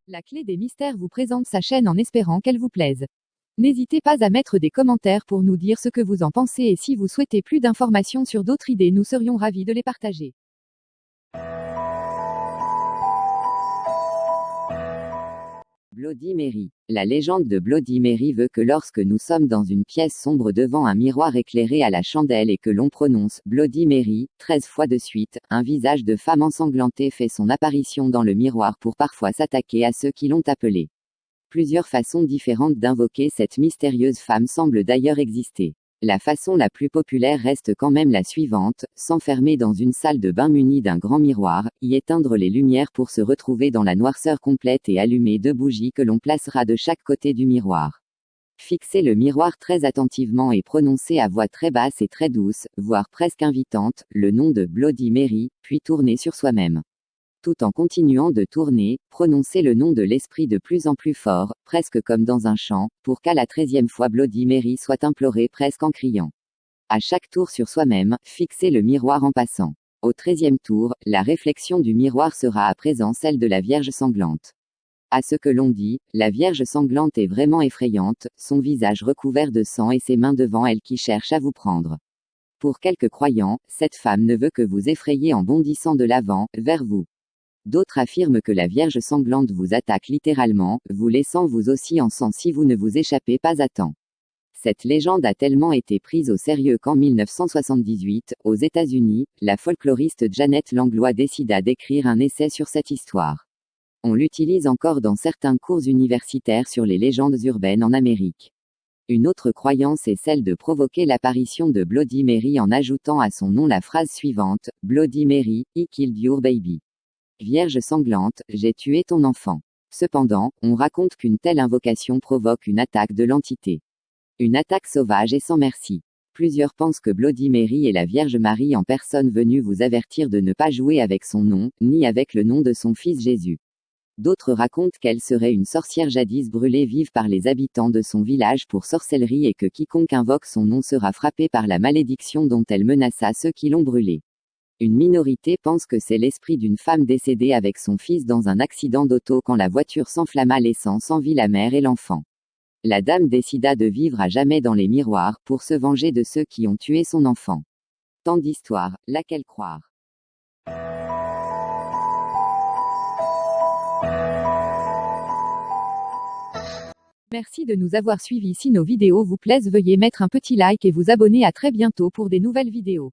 La Clé des Mystères vous présente sa chaîne en espérant qu'elle vous plaise. N'hésitez pas à mettre des commentaires pour nous dire ce que vous en pensez et si vous souhaitez plus d'informations sur d'autres idées, nous serions ravis de les partager. Bloody Mary. La légende de Bloody Mary veut que lorsque nous sommes dans une pièce sombre devant un miroir éclairé à la chandelle et que l'on prononce Bloody Mary 13 fois de suite, un visage de femme ensanglantée fait son apparition dans le miroir pour parfois s'attaquer à ceux qui l'ont appelé. Plusieurs façons différentes d'invoquer cette mystérieuse femme semblent d'ailleurs exister. La façon la plus populaire reste quand même la suivante, s'enfermer dans une salle de bain munie d'un grand miroir, y éteindre les lumières pour se retrouver dans la noirceur complète et allumer 2 bougies que l'on placera de chaque côté du miroir. Fixez le miroir très attentivement et prononcez à voix très basse et très douce, voire presque invitante, le nom de Bloody Mary, puis tournez sur soi-même. Tout en continuant de tourner, prononcez le nom de l'esprit de plus en plus fort, presque comme dans un chant, pour qu'à la 13e fois Bloody Mary soit implorée presque en criant. À chaque tour sur soi-même, fixez le miroir en passant. Au 13e tour, la réflexion du miroir sera à présent celle de la Vierge sanglante. À ce que l'on dit, la Vierge sanglante est vraiment effrayante, son visage recouvert de sang et ses mains devant elle qui cherchent à vous prendre. Pour quelques croyants, cette femme ne veut que vous effrayer en bondissant de l'avant, vers vous. D'autres affirment que la Vierge sanglante vous attaque littéralement, vous laissant vous aussi en sang si vous ne vous échappez pas à temps. Cette légende a tellement été prise au sérieux qu'en 1978, aux États-Unis, la folkloriste Janet Langlois décida d'écrire un essai sur cette histoire. On l'utilise encore dans certains cours universitaires sur les légendes urbaines en Amérique. Une autre croyance est celle de provoquer l'apparition de Bloody Mary en ajoutant à son nom la phrase suivante, Bloody Mary, I killed your baby. Vierge sanglante, j'ai tué ton enfant. Cependant, on raconte qu'une telle invocation provoque une attaque de l'entité. Une attaque sauvage et sans merci. Plusieurs pensent que Bloody Mary est la Vierge Marie en personne venue vous avertir de ne pas jouer avec son nom, ni avec le nom de son fils Jésus. D'autres racontent qu'elle serait une sorcière jadis brûlée vive par les habitants de son village pour sorcellerie et que quiconque invoque son nom sera frappé par la malédiction dont elle menaça ceux qui l'ont brûlée. Une minorité pense que c'est l'esprit d'une femme décédée avec son fils dans un accident d'auto quand la voiture s'enflamma laissant sans vie la mère et l'enfant. La dame décida de vivre à jamais dans les miroirs pour se venger de ceux qui ont tué son enfant. Tant d'histoires, laquelle croire? Merci de nous avoir suivis. Si nos vidéos vous plaisent, veuillez mettre un petit like et vous abonner. À très bientôt pour des nouvelles vidéos.